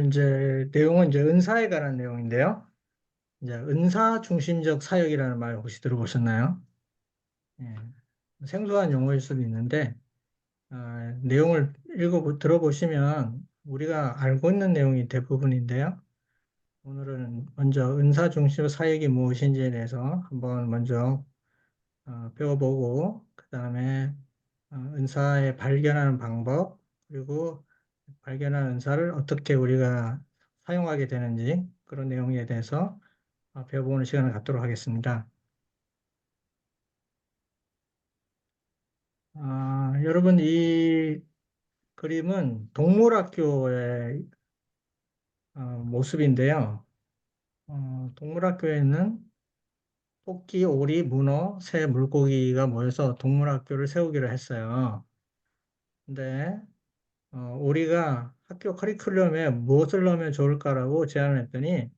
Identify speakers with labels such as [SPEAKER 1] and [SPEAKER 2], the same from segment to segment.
[SPEAKER 1] 오늘 이제 내용은 이제 은사에 관한 내용인데요. 이제 은사 중심적 사역이라는 말 혹시 들어보셨나요? 예. 생소한 용어일 수도 있는데, 내용을 들어보시면 우리가 알고 있는 내용이 대부분인데요. 오늘은 먼저 은사 중심적 사역이 무엇인지에 대해서 한번 먼저 배워보고, 그 다음에 은사에 발견하는 방법, 그리고 발견한 은사를 어떻게 우리가 사용하게 되는지 그런 내용에 대해서 배워보는 시간을 갖도록 하겠습니다. 여러분, 이 그림은 동물학교의 모습인데요. 동물학교에는 토끼, 오리, 문어, 새, 물고기가 모여서 동물학교를 세우기로 했어요. 근데 오리가 학교 커리큘럼에 무엇을 넣으면 좋을까라고 제안을 했더니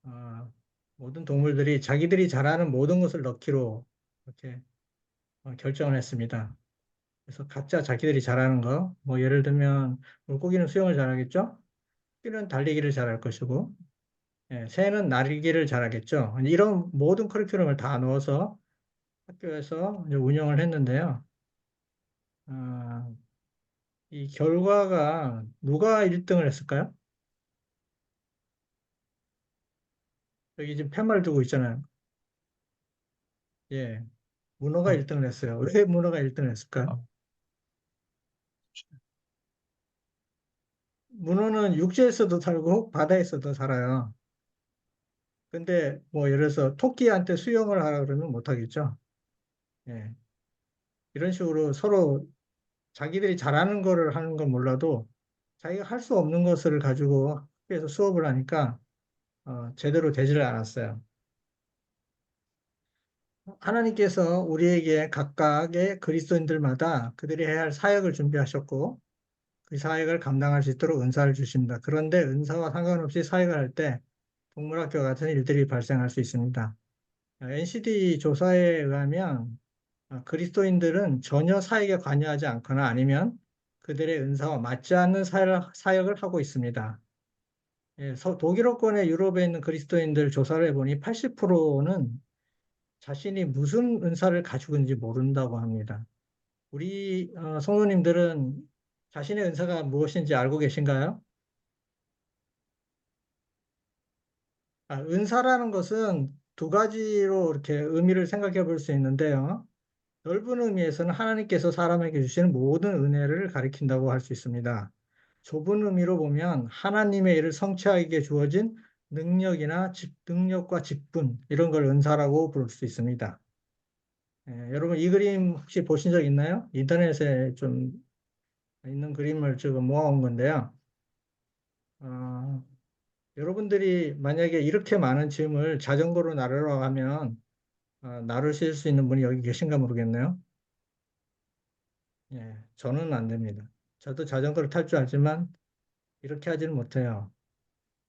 [SPEAKER 1] 어, 모든 동물들이 자기들이 잘하는 모든 것을 넣기로 이렇게 결정을 했습니다. 그래서 각자 자기들이 잘하는 거, 뭐 예를 들면 물고기는 수영을 잘하겠죠? 토끼는 달리기를 잘할 것이고, 새는 날기를 잘하겠죠. 이런 모든 커리큘럼을 다 넣어서 학교에서 이제 운영을 했는데요. 어, 이 결과가 누가 1등을 했을까요? 여기 지금 팻말 두고 있잖아요. 예, 문어가
[SPEAKER 2] 어,
[SPEAKER 1] 1등을 했어요. 왜 문어가 1등을 했을까?
[SPEAKER 2] 어,
[SPEAKER 1] 문어는 육지에서도 살고 바다에서도 살아요. 근데 뭐 예를 들어서 토끼한테 수영을 하라 그러면 못하겠죠. 예. 이런 식으로 서로 자기들이 잘하는 거를 하는 건 몰라도 자기가 할 수 없는 것을 가지고 학교에서 수업을 하니까 제대로 되지를 않았어요. 하나님께서 우리에게 각각의 그리스도인들마다 그들이 해야 할 사역을 준비하셨고 그 사역을 감당할 수 있도록 은사를 주십니다. 그런데 은사와 상관없이 사역을 할 때 동물학교 같은 일들이 발생할 수 있습니다. NCD 조사에 의하면 그리스도인들은 전혀 사역에 관여하지 않거나 아니면 그들의 은사와 맞지 않는 사역을 하고 있습니다. 예, 독일어권의 유럽에 있는 그리스도인들 조사를 해보니 80%는 자신이 무슨 은사를 가지고 있는지 모른다고 합니다. 우리 성도님들은 자신의 은사가 무엇인지 알고 계신가요? 은사라는 것은 두 가지로 이렇게 의미를 생각해 볼 수 있는데요. 넓은 의미에서는 하나님께서 사람에게 주시는 모든 은혜를 가리킨다고 할 수 있습니다. 좁은 의미로 보면 하나님의 일을 성취하기 위해 주어진 능력과 직분, 이런 걸 은사라고 부를 수 있습니다. 여러분, 이 그림 혹시 보신 적 있나요? 인터넷에 좀 있는 그림을 지금 모아온 건데요. 어, 여러분들이 만약에 이렇게 많은 짐을 자전거로 나르러 가면 나르실 수 있는 분이 여기 계신가 모르겠네요. 예, 저는 안 됩니다. 저도 자전거를 탈 줄 알지만 이렇게 하지는 못해요.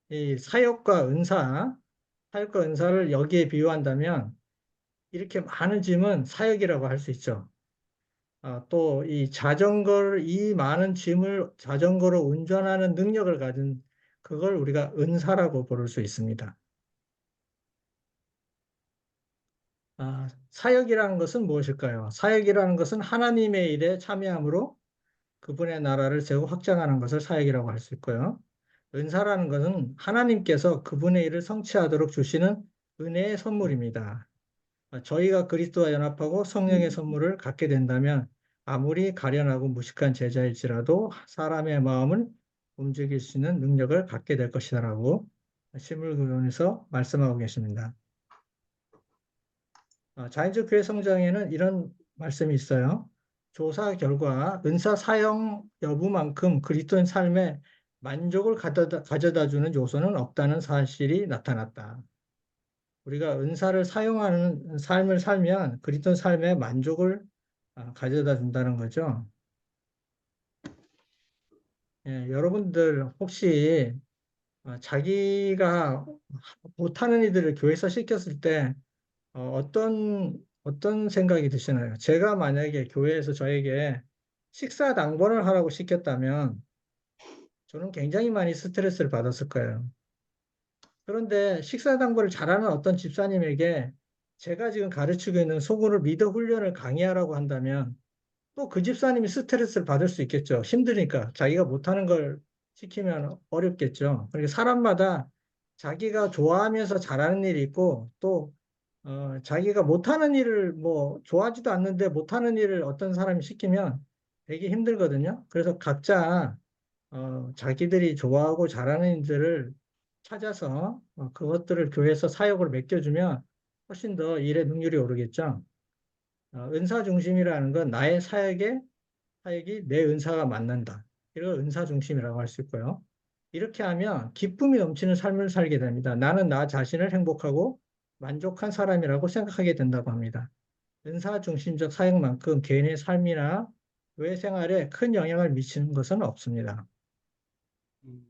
[SPEAKER 1] 이 사역과 은사를 여기에 비유한다면 이렇게 많은 짐은 사역이라고 할 수 있죠. 또 이 많은 짐을 자전거로 운전하는 능력을 가진 그걸 우리가 은사라고 부를 수 있습니다. 사역이라는 것은 무엇일까요? 사역이라는 것은 하나님의 일에 참여함으로 그분의 나라를 세우고 확장하는 것을 사역이라고 할 수 있고요. 은사라는 것은 하나님께서 그분의 일을 성취하도록 주시는 은혜의 선물입니다. 저희가 그리스도와 연합하고 성령의 선물을 갖게 된다면 아무리 가련하고 무식한 제자일지라도 사람의 마음을 움직일 수 있는 능력을 갖게 될 것이다라고 실물교훈에서 말씀하고 계십니다. 자인적 교회 성장에는 이런 말씀이 있어요. 조사 결과 은사 사용 여부만큼 그리스도인 삶에 만족을 가져다 주는 요소는 없다는 사실이 나타났다. 우리가 은사를 사용하는 삶을 살면 그리스도인 삶에 만족을 가져다 준다는 거죠. 예, 여러분들 혹시 자기가 못하는 이들을 교회에서 시켰을 때 어떤 생각이 드시나요? 제가 만약에 교회에서 저에게 식사 당번을 하라고 시켰다면 저는 굉장히 많이 스트레스를 받았을 거예요. 그런데 식사당부를 잘하는 어떤 집사님에게 제가 지금 가르치고 있는 소그룹 리더 훈련을 강의하라고 한다면 또 그 집사님이 스트레스를 받을 수 있겠죠. 힘드니까 자기가 못하는 걸 시키면 어렵겠죠. 그러니까 사람마다 자기가 좋아하면서 잘하는 일이 있고 또 자기가 못하는 일을 뭐 좋아하지도 않는데 못하는 일을 어떤 사람이 시키면 되게 힘들거든요. 그래서 각자 자기들이 좋아하고 잘하는 일들을 찾아서 그것들을 교회에서 사역을 맡겨주면 훨씬 더 일의 능률이 오르겠죠. 은사 중심이라는 건 나의 사역이 내 은사가 맞는다. 이걸 은사 중심이라고 할 수 있고요. 이렇게 하면 기쁨이 넘치는 삶을 살게 됩니다. 나는 나 자신을 행복하고 만족한 사람이라고 생각하게 된다고 합니다. 은사 중심적 사역만큼 개인의 삶이나 교회 생활에 큰 영향을 미치는 것은 없습니다.
[SPEAKER 2] 음,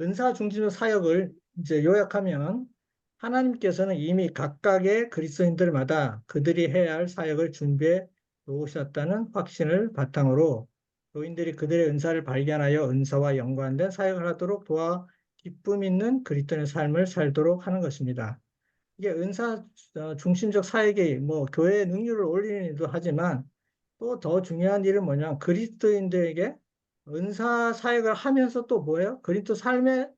[SPEAKER 1] 은사 중심적 사역을 이제 요약하면 하나님께서는 이미 각각의 그리스도인들마다 그들이 해야 할 사역을 준비해 놓으셨다는 확신을 바탕으로 교인들이 그들의 은사를 발견하여 은사와 연관된 사역을 하도록 도와 기쁨 있는 그리스도인의 삶을 살도록 하는 것입니다. 이게 은사 중심적 사역이 뭐 교회의 능률을 올리는 일도 하지만 또 더 중요한 일은 뭐냐 그리스도인들에게 은사 사역을 하면서 또 뭐예요? 그리스도 삶의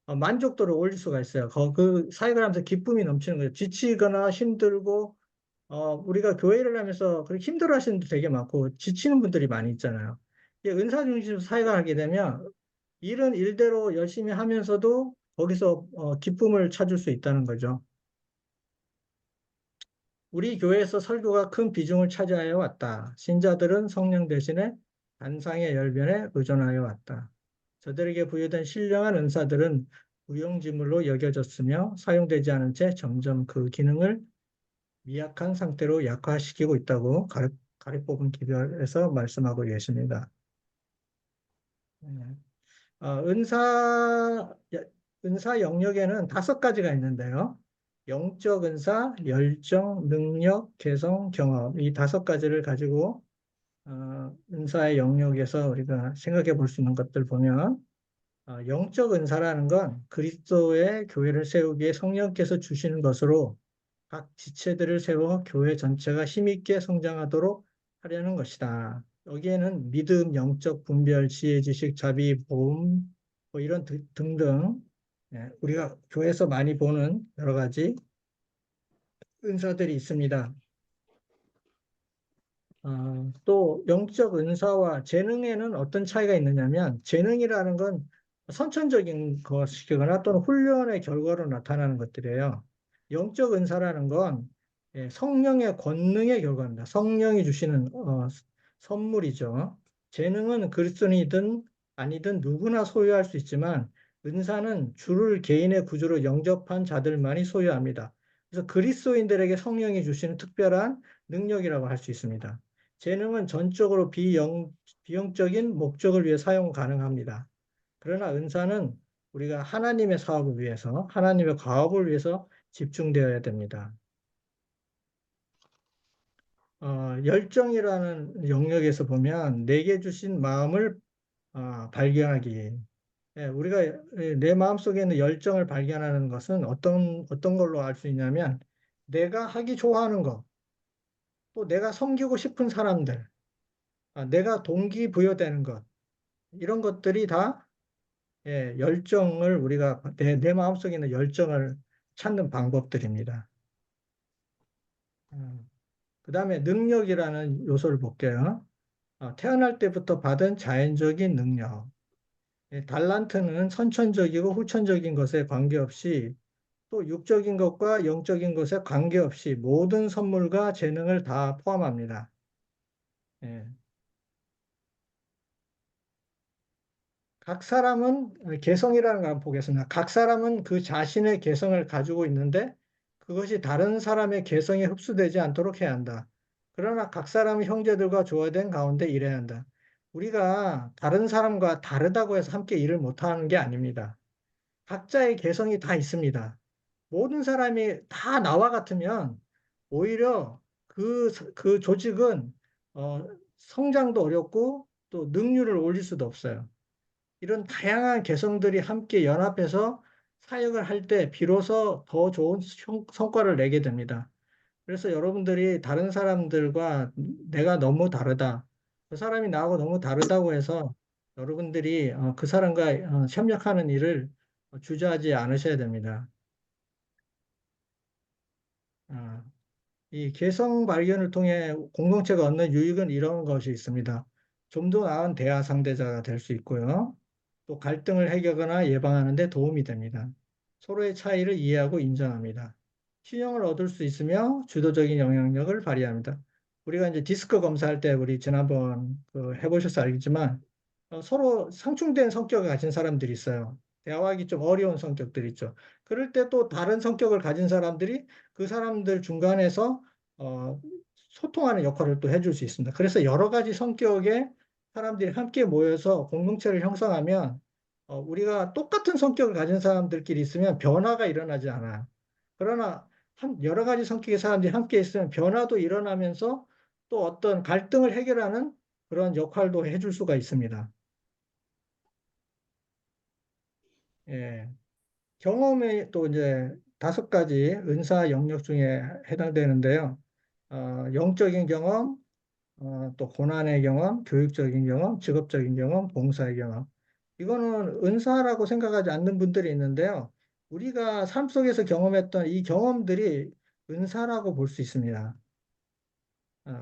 [SPEAKER 1] 만족도를 올릴 수가 있어요. 그 사역을 하면서 기쁨이 넘치는 거예요. 지치거나 힘들고 우리가 교회를 하면서 그렇게 힘들어 하시는 분들 되게 많고 지치는 분들이 많이 있잖아요. 이게 은사 중심 사역을 하게 되면 일은 일대로 열심히 하면서도 거기서 기쁨을 찾을 수 있다는 거죠. 우리 교회에서 설교가 큰 비중을 차지하여 왔다. 신자들은 성령 대신에 단상의 열변에 의존하여 왔다. 저들에게 부여된 신령한 은사들은 무용지물로 여겨졌으며 사용되지 않은 채 점점 그 기능을 미약한 상태로 약화시키고 있다고 가리뽑은 기별에서 말씀하고 계십니다. 네. 어, 은사, 은사 영역에는 5가지가 있는데요. 영적 은사, 열정, 능력, 개성, 경험. 이 5가지를 가지고 은사의 영역에서 우리가 생각해 볼 수 있는 것들 보면 영적 은사라는 건 그리스도의 교회를 세우기에 성령께서 주시는 것으로 각 지체들을 세워 교회 전체가 힘있게 성장하도록 하려는 것이다. 여기에는 믿음, 영적 분별, 지혜, 지식, 자비, 보험, 뭐 이런 등등 우리가 교회에서 많이 보는 여러 가지 은사들이 있습니다. 또 영적 은사와 재능에는 어떤 차이가 있느냐면 재능이라는 건 선천적인 것이거나 또는 훈련의 결과로 나타나는 것들이에요. 영적 은사라는 건 성령의 권능의 결과입니다. 성령이 주시는 선물이죠. 재능은 그리스도인이든 아니든 누구나 소유할 수 있지만 은사는 주를 개인의 구주로 영접한 자들만이 소유합니다. 그래서 그리스도인들에게 성령이 주시는 특별한 능력이라고 할 수 있습니다. 재능은 전적으로 비영적인 목적을 위해 사용 가능합니다. 그러나 은사는 우리가 하나님의 사업을 위해서, 하나님의 과업을 위해서 집중되어야 됩니다. 열정이라는 영역에서 보면 내게 주신 마음을 발견하기. 우리가 내 마음속에 있는 열정을 발견하는 것은 어떤 걸로 알 수 있냐면 내가 하기 좋아하는 것, 또 내가 섬기고 싶은 사람들, 내가 동기부여되는 것, 이런 것들이 다 열정을 우리가 내 마음속에 있는 열정을 찾는 방법들입니다. 그 다음에 능력이라는 요소를 볼게요. 태어날 때부터 받은 자연적인 능력. 달란트는 선천적이고 후천적인 것에 관계없이 또 육적인 것과 영적인 것에 관계없이 모든 선물과 재능을 다 포함합니다. 예. 각 사람은 개성이라는 걸 한번 보겠습니다. 각 사람은 그 자신의 개성을 가지고 있는데 그것이 다른 사람의 개성에 흡수되지 않도록 해야 한다. 그러나 각 사람의 형제들과 조화된 가운데 일해야 한다. 우리가 다른 사람과 다르다고 해서 함께 일을 못하는 게 아닙니다. 각자의 개성이 다 있습니다. 모든 사람이 다 나와 같으면 오히려 그 조직은 성장도 어렵고 또 능률을 올릴 수도 없어요. 이런 다양한 개성들이 함께 연합해서 사역을 할 때 비로소 더 좋은 성과를 내게 됩니다. 그래서 여러분들이 다른 사람들과 내가 너무 다르다. 그 사람이 나하고 너무 다르다고 해서 여러분들이 그 사람과 협력하는 일을 주저하지 않으셔야 됩니다. 어, 이 개성 발견을 통해 공동체가 얻는 유익은 이런 것이 있습니다. 좀 더 나은 대화 상대자가 될 수 있고요. 또 갈등을 해결하거나 예방하는 데 도움이 됩니다. 서로의 차이를 이해하고 인정합니다. 신용을 얻을 수 있으며 주도적인 영향력을 발휘합니다. 우리가 이제 디스크 검사할 때 우리 지난번 해보셔서 알겠지만 서로 상충된 성격을 가진 사람들이 있어요. 대화하기 좀 어려운 성격들이 있죠. 그럴 때 또 다른 성격을 가진 사람들이 그 사람들 중간에서 어, 소통하는 역할을 또 해줄 수 있습니다. 그래서 여러 가지 성격의 사람들이 함께 모여서 공동체를 형성하면 우리가 똑같은 성격을 가진 사람들끼리 있으면 변화가 일어나지 않아요. 그러나 여러 가지 성격의 사람들이 함께 있으면 변화도 일어나면서 또 어떤 갈등을 해결하는 그런 역할도 해줄 수가 있습니다. 예. 경험이 또 이제 다섯 가지 은사 영역 중에 해당되는데요. 영적인 경험, 또 고난의 경험, 교육적인 경험, 직업적인 경험, 봉사의 경험. 이거는 은사라고 생각하지 않는 분들이 있는데요. 우리가 삶 속에서 경험했던 이 경험들이 은사라고 볼 수 있습니다.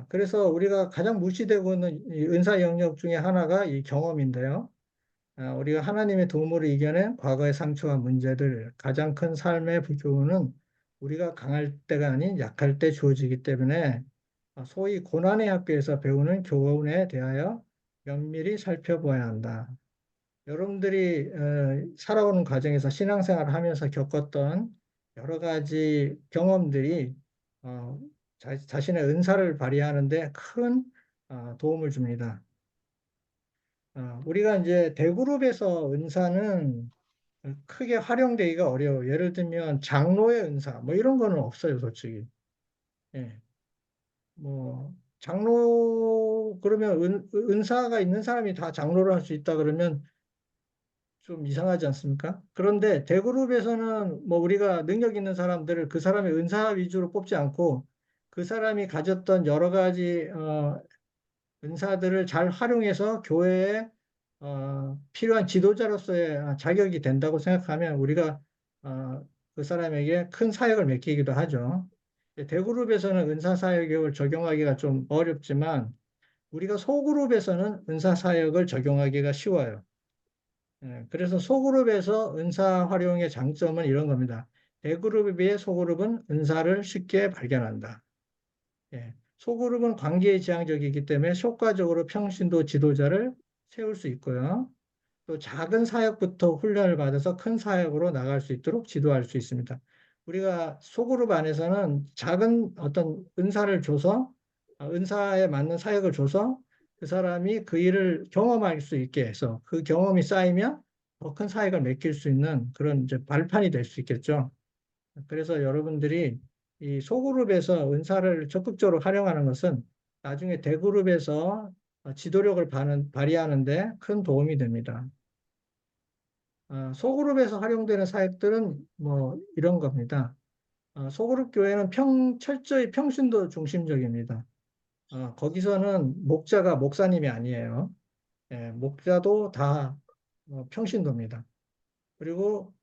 [SPEAKER 1] 그래서 우리가 가장 무시되고 있는 이 은사 영역 중에 하나가 이 경험인데요. 우리가 하나님의 도움으로 이겨낸 과거의 상처와 문제들, 가장 큰 삶의 교훈은 우리가 강할 때가 아닌 약할 때 주어지기 때문에 소위 고난의 학교에서 배우는 교훈에 대하여 면밀히 살펴보아야 한다. 여러분들이 살아오는 과정에서 신앙생활을 하면서 겪었던 여러 가지 경험들이 어, 자신의 은사를 발휘하는데 큰 도움을 줍니다. 우리가 이제 대그룹에서 은사는 크게 활용되기가 어려워요. 예를 들면 장로의 은사 뭐 이런 거는 없어요, 솔직히. 예. 뭐 장로 그러면 은사가 있는 사람이 다 장로를 할 수 있다 그러면 좀 이상하지 않습니까? 그런데 대그룹에서는 뭐 우리가 능력 있는 사람들을 그 사람의 은사 위주로 뽑지 않고 그 사람이 가졌던 여러 가지 은사들을 잘 활용해서 교회에 필요한 지도자로서의 자격이 된다고 생각하면 우리가 그 사람에게 큰 사역을 맡기기도 하죠. 대그룹에서는 은사 사역을 적용하기가 좀 어렵지만 우리가 소그룹에서는 은사 사역을 적용하기가 쉬워요. 그래서 소그룹에서 은사 활용의 장점은 이런 겁니다. 대그룹에 비해 소그룹은 은사를 쉽게 발견한다. 소그룹은 관계에 지향적이기 때문에 효과적으로 평신도 지도자를 세울 수 있고요. 또 작은 사역부터 훈련을 받아서 큰 사역으로 나갈 수 있도록 지도할 수 있습니다. 우리가 소그룹 안에서는 작은 어떤 은사를 줘서 은사에 맞는 사역을 줘서 그 사람이 그 일을 경험할 수 있게 해서 그 경험이 쌓이면 더 큰 사역을 맡길 수 있는 그런 이제 발판이 될 수 있겠죠. 그래서 여러분들이 이 소그룹에서 은사를 적극적으로 활용하는 것은 나중에 대그룹에서 지도력을 발휘하는데 큰 도움이 됩니다. 소그룹에서 활용되는 사역들은 뭐 이런 겁니다. 소그룹 교회는 철저히 평신도 중심적입니다. 거기서는 목자가 목사님이 아니에요. 목자도 다 평신도입니다. 그리고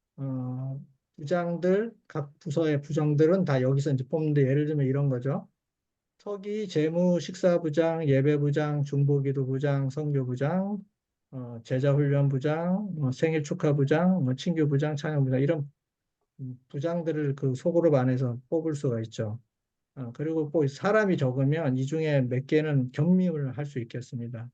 [SPEAKER 1] 부장들, 각 부서의 부장들은 다 여기서 이제 뽑는데 예를 들면 이런 거죠. 서기, 재무, 식사부장, 예배부장, 중보기도부장, 선교부장, 제자훈련부장, 생일 축하부장, 친교부장, 찬양부장 이런 부장들을 그 소그룹 안에서 뽑을 수가 있죠. 그리고 꼭 사람이 적으면 이 중에 몇 개는 겸임을 할 수 있겠습니다.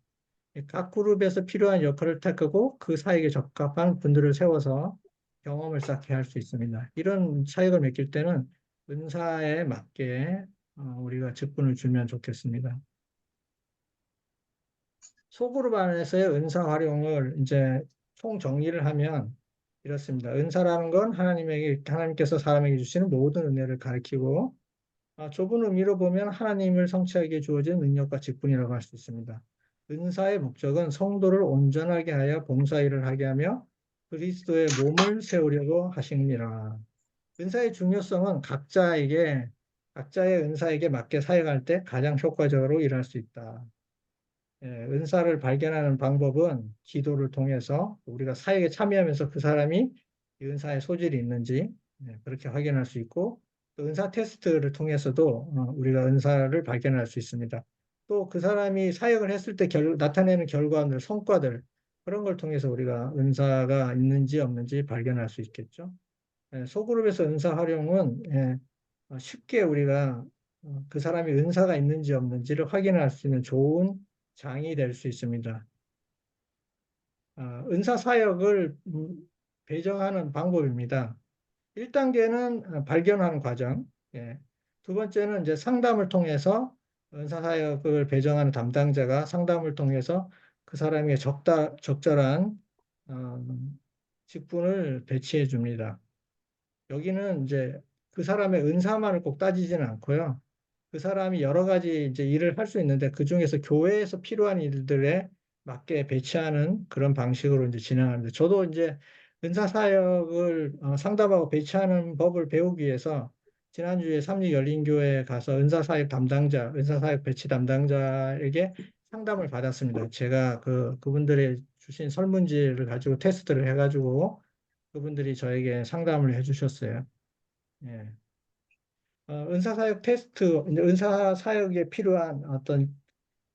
[SPEAKER 1] 각 그룹에서 필요한 역할을 택하고 그 사역에 적합한 분들을 세워서 경험을 쌓게 할 수 있습니다. 이런 사역을 맡길 때는 은사에 맞게 우리가 직분을 주면 좋겠습니다. 소그룹 안에서의 은사 활용을 이제 총 정리를 하면 이렇습니다. 은사라는 건 하나님께서 사람에게 주시는 모든 은혜를 가리키고 좁은 의미로 보면 하나님을 성취하기에 주어진 능력과 직분이라고 할 수 있습니다. 은사의 목적은 성도를 온전하게 하여 봉사일을 하게 하며 그리스도의 몸을 세우려고 하시니라. 은사의 중요성은 각자의 은사에게 맞게 사역할 때 가장 효과적으로 일할 수 있다. 예, 은사를 발견하는 방법은 기도를 통해서 우리가 사역에 참여하면서 그 사람이 이 은사의 소질이 있는지 그렇게 확인할 수 있고 또 은사 테스트를 통해서도 우리가 은사를 발견할 수 있습니다. 또 그 사람이 사역을 했을 때 나타내는 결과들, 성과들 그런 걸 통해서 우리가 은사가 있는지 없는지 발견할 수 있겠죠. 소그룹에서 은사 활용은 쉽게 우리가 그 사람이 은사가 있는지 없는지를 확인할 수 있는 좋은 장이 될 수 있습니다. 은사 사역을 배정하는 방법입니다. 1단계는 발견하는 과정. 예. 두 번째는 이제 상담을 통해서 은사 사역을 배정하는 담당자가 상담을 통해서 그 사람의 적절한 어, 직분을 배치해 줍니다. 여기는 이제 그 사람의 은사만을 꼭 따지지는 않고요. 그 사람이 여러 가지 이제 일을 할 수 있는데 그 중에서 교회에서 필요한 일들에 맞게 배치하는 그런 방식으로 이제 진행하는데 저도 이제 은사 사역을 상담하고 배치하는 법을 배우기 위해서 지난주에 삼육열린교회에 가서 은사 사역 배치 담당자에게 상담을 받았습니다. 제가 그분들의 주신 설문지를 가지고 테스트를 해가지고 그분들이 저에게 상담을 해주셨어요. 예. 은사사역 테스트, 이제 은사사역에 필요한 어떤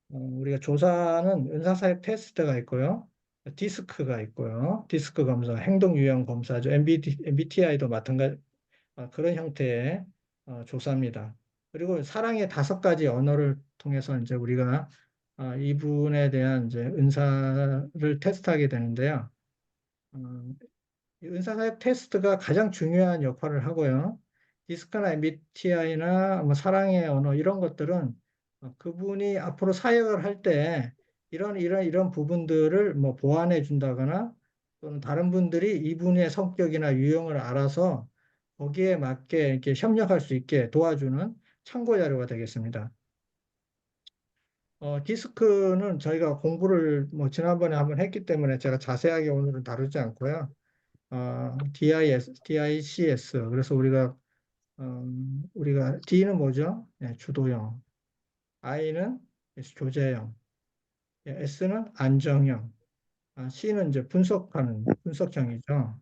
[SPEAKER 1] 우리가 조사는 은사사역 테스트가 있고요. 디스크가 있고요. 디스크 검사, 행동 유형 검사죠. MBTI도 마찬가지 그런 형태의 조사입니다. 그리고 사랑의 5가지 언어를 통해서 이제 우리가 이분에 대한 이제 은사를 테스트하게 되는데요. 어, 은사사역 테스트가 가장 중요한 역할을 하고요. 디스크나 MBTI나 뭐 사랑의 언어 이런 것들은 그분이 앞으로 사역을 할 때 이런 부분들을 뭐 보완해 준다거나 또는 다른 분들이 이분의 성격이나 유형을 알아서 거기에 맞게 이렇게 협력할 수 있게 도와주는 참고 자료가 되겠습니다. 디스크는 저희가 공부를 뭐 지난번에 한번 했기 때문에 제가 자세하게 오늘은 다루지 않고요. DICS. 그래서 우리가 D는 뭐죠? 주도형. I는 교제형. S는 안정형. C는 이제 분석형이죠.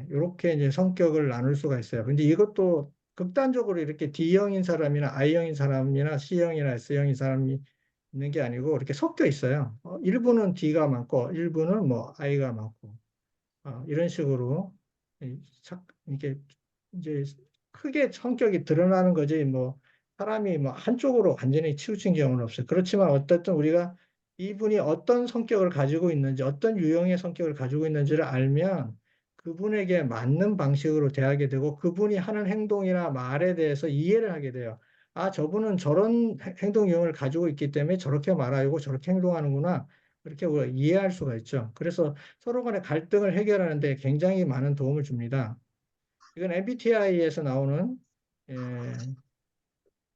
[SPEAKER 1] 이렇게 이제 성격을 나눌 수가 있어요. 근데 이것도 극단적으로 이렇게 D형인 사람이나 I형인 사람이나 C형이나 S형인 사람이 있는 게 아니고 이렇게 섞여 있어요. 일부는 D가 많고 일부는 뭐 I가 많고. 이런 식으로 이렇게 이제 크게 성격이 드러나는 거지 뭐 사람이 뭐 한쪽으로 완전히 치우친 경우는 없어요. 그렇지만 어쨌든 우리가 이분이 어떤 성격을 가지고 있는지 어떤 유형의 성격을 가지고 있는지를 알면 그분에게 맞는 방식으로 대하게 되고 그분이 하는 행동이나 말에 대해서 이해를 하게 돼요. 저분은 저런 행동 유형을 가지고 있기 때문에 저렇게 말하고 저렇게 행동하는구나. 그렇게 우리가 이해할 수가 있죠. 그래서 서로 간의 갈등을 해결하는데 굉장히 많은 도움을 줍니다. 이건 MBTI에서 나오는 예,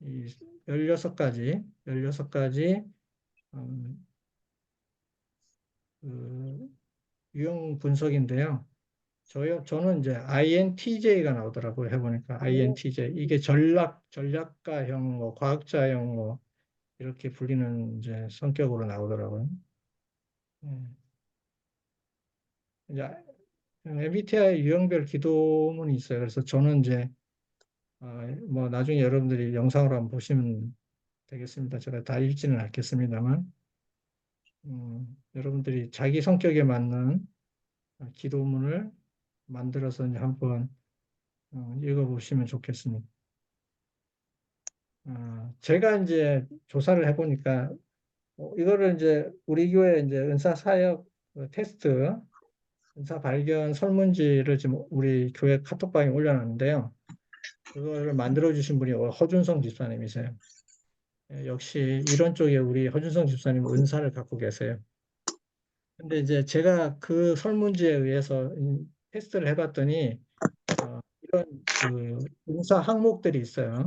[SPEAKER 1] 이 16가지 그 유형 분석인데요. 저는 이제 INTJ가 나오더라고요. 해보니까 INTJ. 이게 전략가형, 뭐 과학자형, 뭐 이렇게 불리는 이제 성격으로 나오더라고요. 예. 이제 MBTI 유형별 기도문이 있어요. 그래서 저는 이제 뭐 나중에 여러분들이 영상으로 한번 보시면 되겠습니다. 제가 다 읽지는 않겠습니다만 여러분들이 자기 성격에 맞는 기도문을 만들어서 이제 한번 읽어보시면 좋겠습니다. 제가 이제 조사를 해보니까 이거를 이제 우리 교회 이제 은사 사역 테스트, 은사 발견 설문지를 지금 우리 교회 카톡방에 올려놨는데요. 그거를 만들어 주신 분이 허준성 집사님이세요. 역시 이런 쪽에 우리 허준성 집사님 은사를 갖고 계세요. 근데 이제 제가 그 설문지에 의해서 테스트를 해봤더니 이런 그 은사 항목들이 있어요.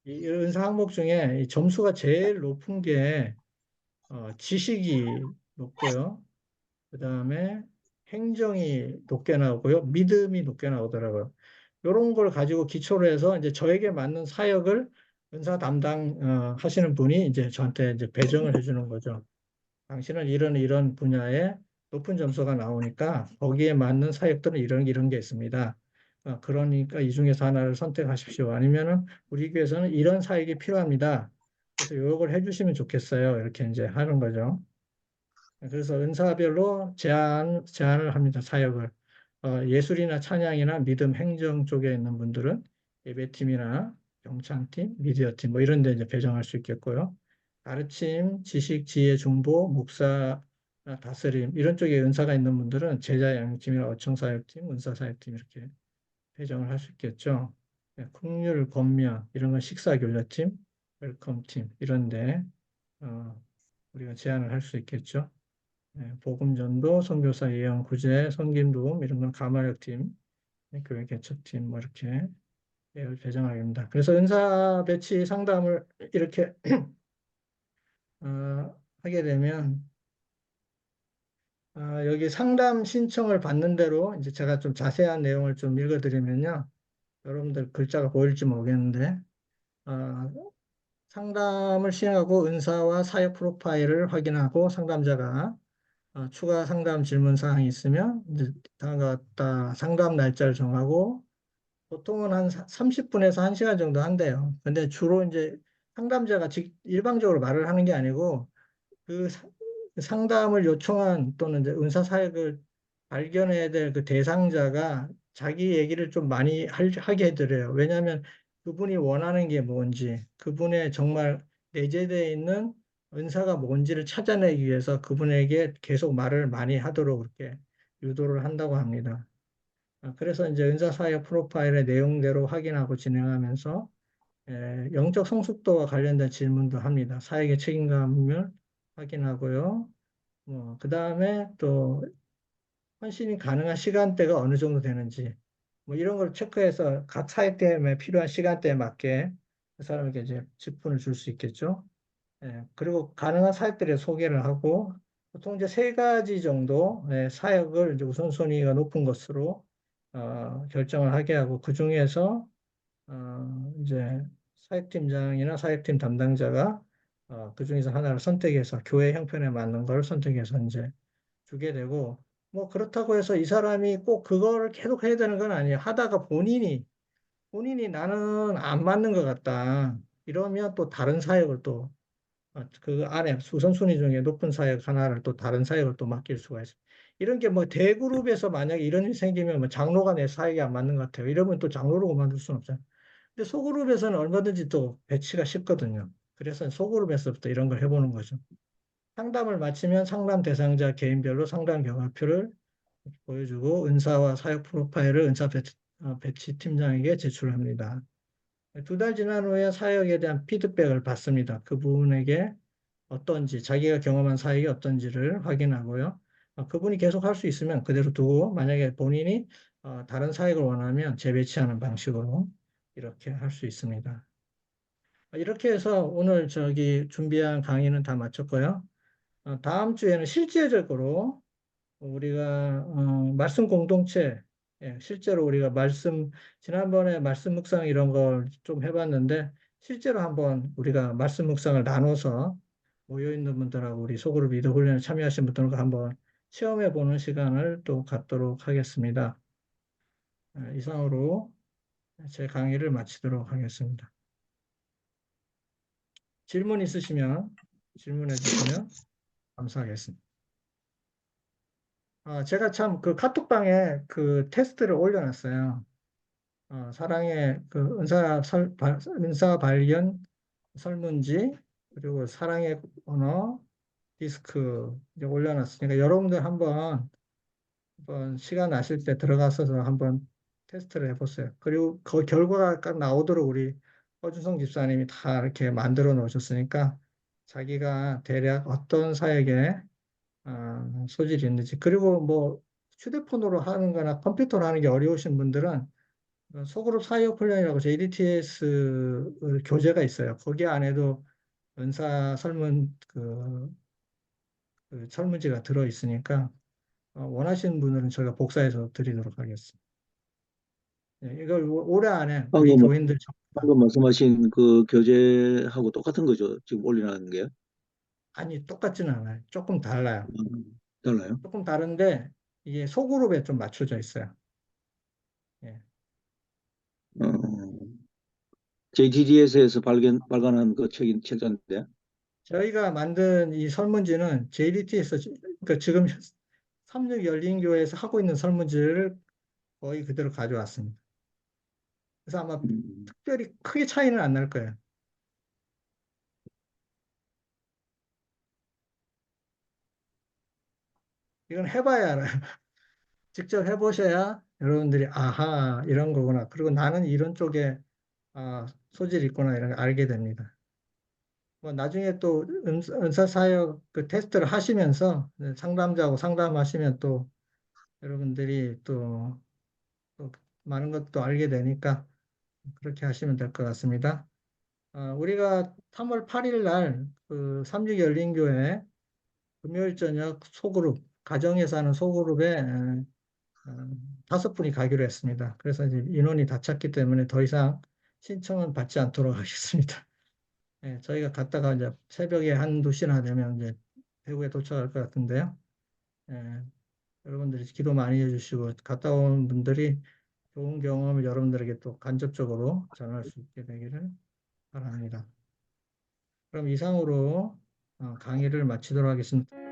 [SPEAKER 1] 이 은사 항목 중에 이 점수가 제일 높은 게 지식이 높고요. 그 다음에 행정이 높게 나오고요. 믿음이 높게 나오더라고요. 이런 걸 가지고 기초로 해서 이제 저에게 맞는 사역을 은사 담당 하시는 분이 이제 저한테 이제 배정을 해주는 거죠. 당신은 이런 분야에 높은 점수가 나오니까 거기에 맞는 사역들은 이런 게 있습니다. 그러니까 이 중에서 하나를 선택하십시오. 아니면은 우리 교회에서는 이런 사역이 필요합니다. 그래서 요걸 해주시면 좋겠어요. 이렇게 이제 하는 거죠. 그래서 은사별로 제한을 합니다. 사역을. 예술이나 찬양이나 믿음, 행정 쪽에 있는 분들은 예배팀이나 경창팀, 미디어팀 뭐 이런 데 이제 배정할 수 있겠고요. 가르침, 지식, 지혜, 중보, 목사나 다스림 이런 쪽에 은사가 있는 분들은 제자 양육팀이나 어청사역팀, 은사사역팀 이렇게 배정을 할 수 있겠죠. 국률, 권면 이런 건 식사교려팀, 웰컴팀 이런데 우리가 제안을 할 수 있겠죠. 복음전도, 선교사 예언, 구제, 섬김도움 이런 건 가마력팀, 교회 개척팀 뭐 이렇게 배정하게 됩니다. 그래서 은사 배치 상담을 이렇게 하게 되면 여기 상담 신청을 받는 대로 이제 제가 좀 자세한 내용을 좀 읽어드리면요. 여러분들 글자가 보일지 모르겠는데 어, 상담을 시행하고 은사와 사역 프로파일을 확인하고 상담자가 추가 상담 질문 사항이 있으면 이제 다음과 같다 상담 날짜를 정하고 보통은 한 30분에서 1시간 정도 한대요. 근데 주로 이제 상담자가 일방적으로 말을 하는 게 아니고 그 상담을 요청한 또는 이제 은사 사역을 발견해야 될 그 대상자가 자기 얘기를 좀 많이 하게 해드려요. 왜냐하면 그분이 원하는 게 뭔지, 그분의 정말 내재되어 있는 은사가 뭔지를 찾아내기 위해서 그분에게 계속 말을 많이 하도록 그렇게 유도를 한다고 합니다. 그래서 이제 은사 사역 프로파일의 내용대로 확인하고 진행하면서 영적 성숙도와 관련된 질문도 합니다. 사역의 책임감을 확인하고요. 그 다음에 또 헌신이 가능한 시간대가 어느 정도 되는지 뭐 이런 걸 체크해서 각 사역대에 필요한 시간대에 맞게 그 사람에게 이제 직분을 줄 수 있겠죠. 그리고 가능한 사역들의 소개를 하고 보통 이제 세 가지 정도 사역을 이제 우선순위가 높은 것으로 결정을 하게 하고 그 중에서 이제 사역팀장이나 사역팀 담당자가 그 중에서 하나를 선택해서 교회 형편에 맞는 걸 선택해서 이제 주게 되고 뭐 그렇다고 해서 이 사람이 꼭 그거를 계속 해야 되는 건 아니에요. 하다가 본인이 나는 안 맞는 것 같다. 이러면 또 다른 사역을 또 그 안에 우선순위 중에 높은 사역 하나를 또 다른 사역을 또 맡길 수가 있어요. 이런 게 뭐 대그룹에서 만약에 이런 일이 생기면 뭐 장로가 내 사역이 안 맞는 것 같아요. 이러면 또 장로로 그만둘 수는 없잖아요. 근데 소그룹에서는 얼마든지 또 배치가 쉽거든요. 그래서 소그룹에서부터 이런 걸 해보는 거죠. 상담을 마치면 상담 대상자 개인별로 상담 경과표를 보여주고 은사와 사역 프로파일을 배치 팀장에게 제출합니다. 2달 지난 후에 사역에 대한 피드백을 받습니다. 그 부분에게 어떤지, 자기가 경험한 사역이 어떤지를 확인하고요. 그분이 계속 할 수 있으면 그대로 두고 만약에 본인이 다른 사역을 원하면 재배치하는 방식으로 이렇게 할 수 있습니다. 이렇게 해서 오늘 저기 준비한 강의는 다 마쳤고요. 다음 주에는 실제적으로 우리가 말씀 공동체, 실제로 우리가 지난번에 말씀 묵상 이런 걸 좀 해봤는데 실제로 한번 우리가 말씀 묵상을 나눠서 모여 있는 분들하고 우리 소그룹 리더 훈련에 참여하신 분들과 한번 체험해 보는 시간을 또 갖도록 하겠습니다. 이상으로 제 강의를 마치도록 하겠습니다. 질문 있으시면 질문해 주시면 감사하겠습니다. 제가 참 그 카톡방에 그 테스트를 올려놨어요. 사랑의 그 은사 발견 설문지 그리고 사랑의 언어 디스크 이제 올려놨으니까 여러분들 한번 시간 나실 때 들어가서 한번 테스트를 해보세요. 그리고 그 결과가 딱 나오도록 우리 허준성 집사님이 다 이렇게 만들어 놓으셨으니까 자기가 대략 어떤 사역에 소질이 있는지 그리고 뭐 휴대폰으로 하는 거나 컴퓨터로 하는 게 어려우신 분들은 소그룹 사이업 훈련이라고 JDTS 교재가 있어요. 거기 안에도 은사 설문 그 그 설문지가 들어 있으니까 원하시는 분들은 저희가 복사해서 드리도록 하겠습니다. 예, 이걸 올해 안에 우리
[SPEAKER 2] 방금,
[SPEAKER 1] 교인들 전부 다,
[SPEAKER 2] 방금 말씀하신 그 교재하고 똑같은 거죠? 지금 올리라는 게?
[SPEAKER 1] 아니 똑같지는 않아요. 조금 달라요.
[SPEAKER 2] 달라요?
[SPEAKER 1] 조금 다른데 이게 소그룹에 좀 맞춰져 있어요. 예.
[SPEAKER 2] 어, JTBS에서 발간한 그 책자인데.
[SPEAKER 1] 저희가 만든 이 설문지는 JDT에서 그러니까 지금 삼육 열린교회에서 하고 있는 설문지를 거의 그대로 가져왔습니다. 그래서 아마
[SPEAKER 2] 음,
[SPEAKER 1] 특별히 크게 차이는 안 날 거예요. 이건 해봐야 알아요. 직접 해보셔야 여러분들이 아하 이런 거구나. 그리고 나는 이런 쪽에 소질이 있구나 이런 걸 알게 됩니다. 뭐 나중에 또 은사사역 그 테스트를 하시면서 상담자하고 상담하시면 또 여러분들이 또 많은 것도 알게 되니까 그렇게 하시면 될 것 같습니다. 우리가 3월 8일 날그 삼육 열린교회 금요일 저녁 소그룹 가정에서 하는 소그룹에 어, 5분이 가기로 했습니다. 그래서 이제 인원이 다 찼기 때문에 더 이상 신청은 받지 않도록 하겠습니다. 예, 저희가 갔다가 이제 새벽에 한두 시나 되면 이제 대구에 도착할 것 같은데요. 예, 여러분들이 기도 많이 해주시고 갔다 온 분들이 좋은 경험을 여러분들에게 또 간접적으로 전할 수 있게 되기를 바랍니다. 그럼 이상으로 강의를 마치도록 하겠습니다.